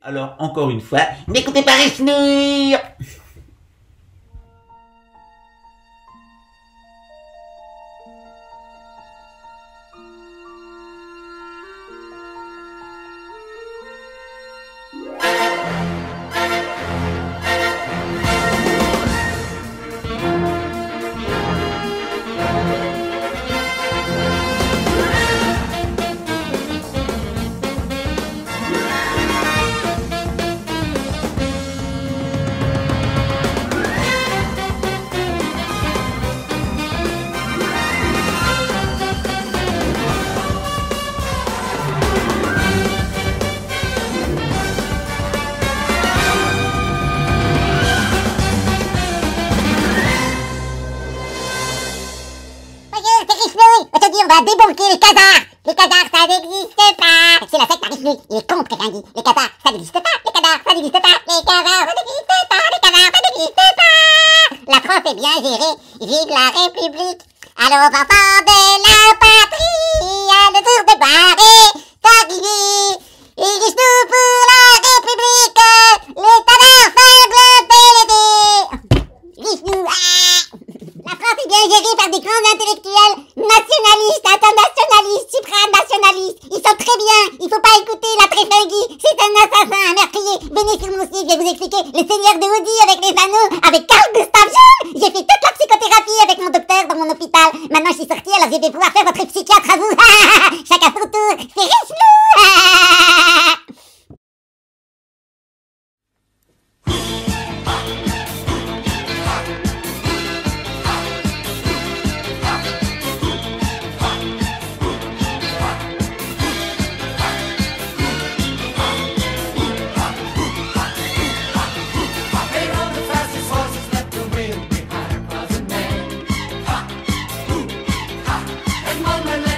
Alors, encore une fois, n'écoutez pas Richenour. On va débunker les Khazars. Les Khazars, ça n'existe pas. C'est la secte Richenour. Il est contre quelqu'un dit. Les Khazars, ça n'existe pas. Les Khazars, ça n'existe pas. Les Khazars, ça n'existe pas. Les Khazars, ça n'existe pas. La France est bien gérée. Vive la République. Alors, enfants de la patrie, le tour de gloire est arrivé. Et Richenour pour la République. Les Khazars cinglent PLD. Richenour, La France est bien gérée par des grands intellectuels nationalistes, internationalistes, supranationalistes. Ils sont très bien. Il faut pas écouter la Tréfinguie. C'est un assassin, un meurtrier. Venez sur mon site, je vais vous expliquer le Seigneur de Audi avec les anneaux, avec Carl Gustav Jung. J'ai fait toute la psychothérapie avec mon docteur dans mon hôpital. Maintenant je suis sortie, alors je vais pouvoir faire votre psychiatre à vous. Chacun son tour. C'est Richenour. One man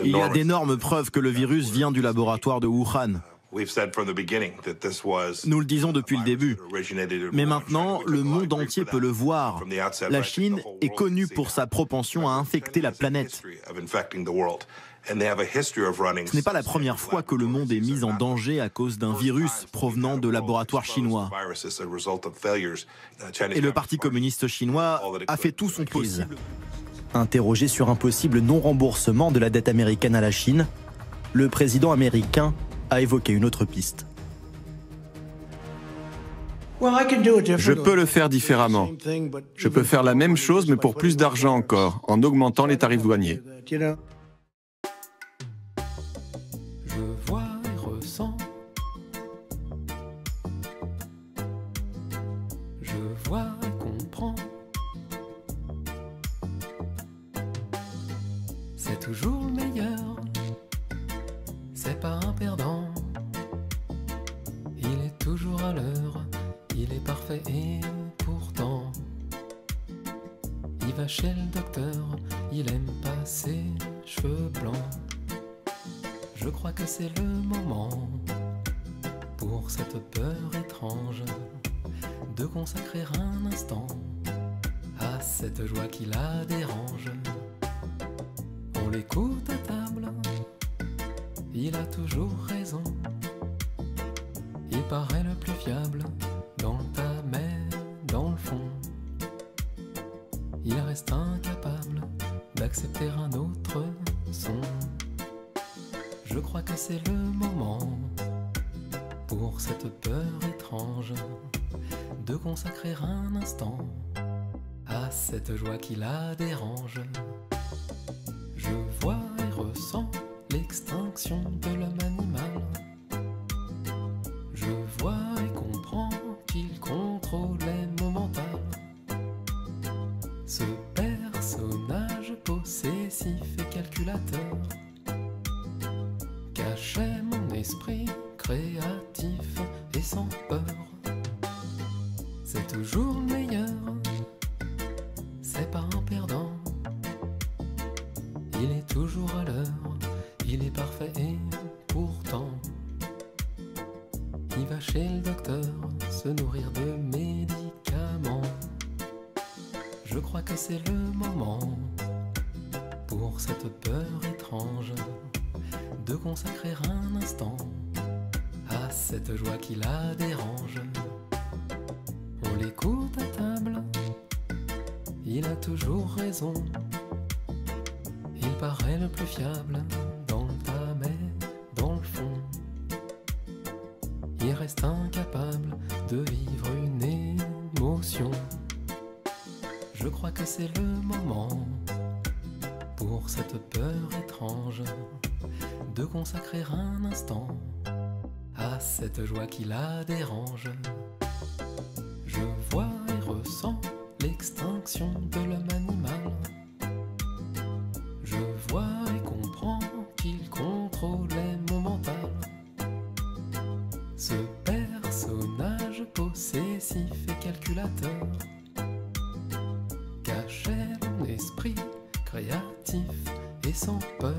Il y a d'énormes preuves que le virus vient du laboratoire de Wuhan. Nous le disons depuis le début. Mais maintenant, le monde entier peut le voir. La Chine est connue pour sa propension à infecter la planète. Ce n'est pas la première fois que le monde est mis en danger à cause d'un virus provenant de laboratoires chinois. Et le Parti communiste chinois a fait tout son possible. Interrogé sur un possible non-remboursement de la dette américaine à la Chine, le président américain a évoqué une autre piste. Je peux le faire différemment. Je peux faire la même chose, mais pour plus d'argent encore, en augmentant les tarifs douaniers. Je vois et ressens. Je vois et comprends. C'est toujours le meilleur. C'est pas un perdant. Il est toujours à l'heure. Il est parfait et pourtant il va chez le docteur. Il aime pas ses cheveux blancs. Je crois que c'est le moment pour cette peur étrange de consacrer un instant à cette joie qui la dérange. On l'écoute à table. Il a toujours raison. Il paraît le plus fiable dans le tas, mais dans le fond, il reste incapable d'accepter un autre son. Je crois que c'est le moment pour cette peur étrange de consacrer un instant à cette joie qui la dérange. Je vois et ressens l'extinction de l'homme animal. Je vois et comprends qu'il contrôlait mon mental. Ce personnage possessif et calculateur cachait mon esprit créatif et sans peur. C'est toujours le meilleur, c'est pas un perdant. Il est toujours à l'heure, il est parfait et pourtant il va chez le docteur se nourrir de médicaments. Je crois que c'est le moment pour cette peur étrange de consacrer un instant à cette joie qui la dérange. On l'écoute à table, il a toujours raison. Il paraît le plus fiable dans le tas, mais dans le fond, il reste incapable de vivre une émotion. Je crois que c'est le moment pour cette peur étrange de consacrer un instant à cette joie qui la dérange. Je vois et ressens l'extinction de l'homme animal. Je vois et comprends qu'il contrôlait mon mental. Ce personnage possessif et calculateur cachait mon esprit créatif et sans peur.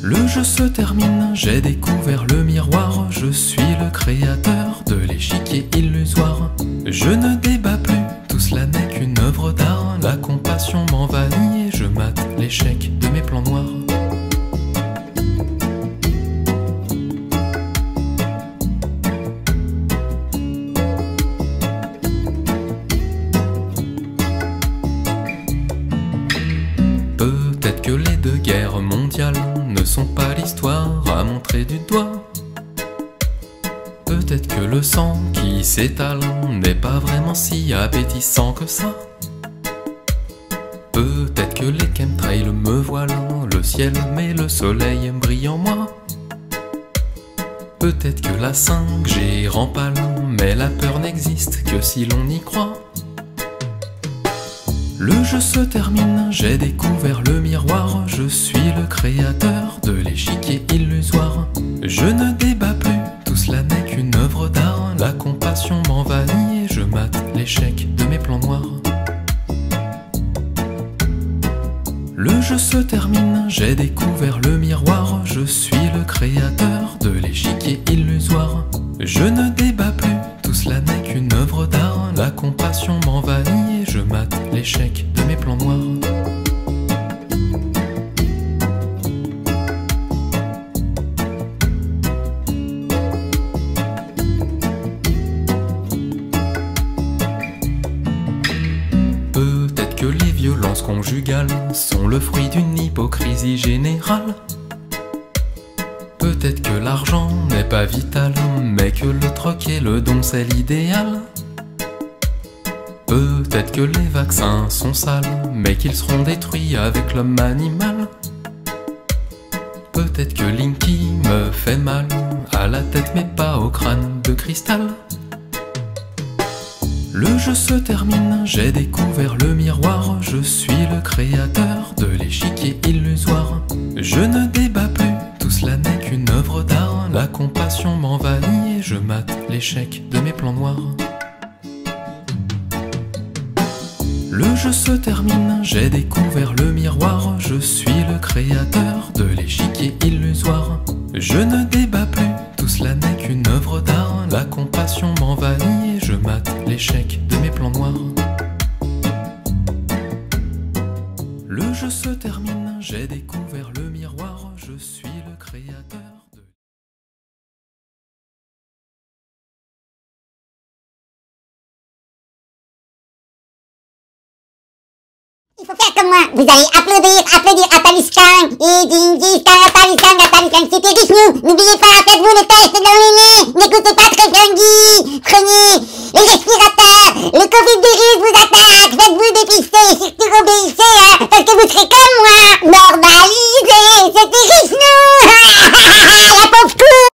Le jeu se termine, j'ai découvert le miroir. Je suis le créateur de l'échiquier illusoire. Je ne débat plus, tout cela n'est qu'une œuvre d'art. La compassion m'envahit et je mate l'échec de mes plans noirs. Peut-être que les deux guerres mondiales ne sont pas l'histoire à montrer du doigt. Peut-être que le sang qui s'étale n'est pas vraiment si appétissant que ça. Peut-être que les chemtrails me voilent le ciel, mais le soleil brille en moi. Peut-être que la 5G rend pâle, mais la peur n'existe que si l'on y croit. Le jeu se termine, j'ai découvert le miroir. Je suis le créateur de l'échiquier illusoire. Je ne débat plus, tout cela n'est qu'une œuvre d'art. La compassion m'envahit et je mate l'échec de mes plans noirs. Le jeu se termine, j'ai découvert le miroir. Je suis le créateur de l'échiquier illusoire. Je ne débat plus, tout cela n'est qu'une œuvre d'art. La compassion m'envahit et je mate l'échec de mes plans noirs. Peut-être que les violences conjugales sont le fruit d'une hypocrisie générale. Peut-être que l'argent n'est pas vital, mais que le troc et le don c'est l'idéal. Peut-être que les vaccins sont sales, mais qu'ils seront détruits avec l'homme animal. Peut-être que Linky me fait mal à la tête mais pas au crâne de cristal. Le jeu se termine, j'ai découvert le miroir. Je suis le créateur de l'échiquier illusoire. Je ne débat plus, tout cela n'est qu'une œuvre d'art. La compassion m'envahit et je mate l'échec de mes plans noirs. Le jeu se termine, j'ai découvert le miroir. Je suis le créateur de l'échiquier illusoire. Je ne débat plus, tout cela n'est qu'une œuvre d'art. La compassion m'envahit et je mate l'échec de mes plans noirs. Le jeu se termine, j'ai découvert le miroir. Je suis le créateur de... Il faut faire comme moi, vous allez applaudir à Taliscan. Et Dinghistan, Taliscan, c'était Richnou. N'oubliez pas, faites-vous le test dans le nez. N'écoutez pas très funky. Prenez les respirateurs. Le Covid-virus vous attaque. Faites-vous dépister. Surtout obéissez, hein, parce que vous serez comme moi. Normalisé, c'était Richnou. La pauvre coup.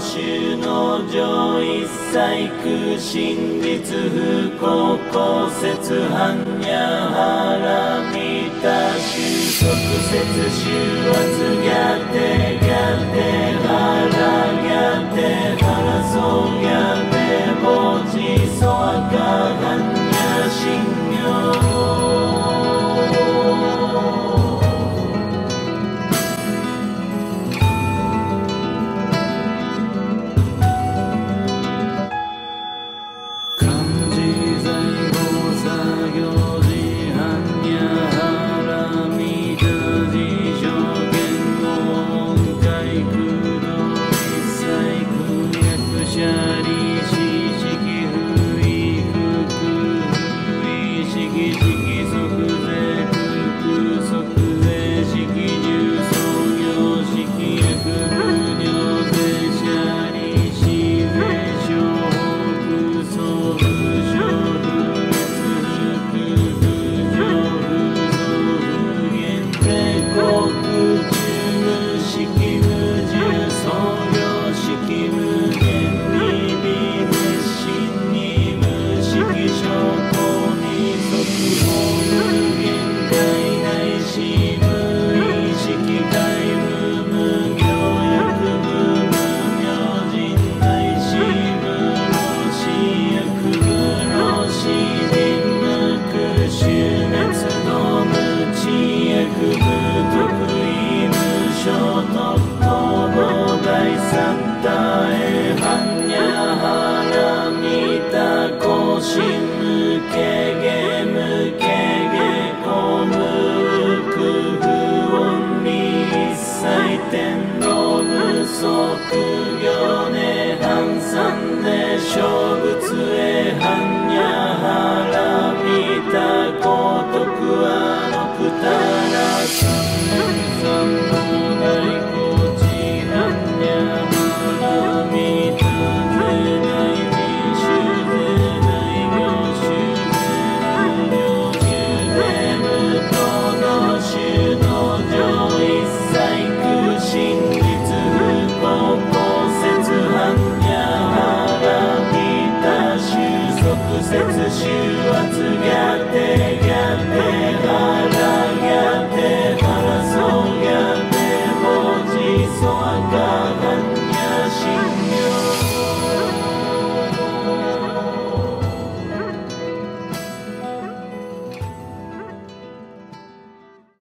衆の上一切空真実不幸公説般若波羅蜜多収束説終圧逆転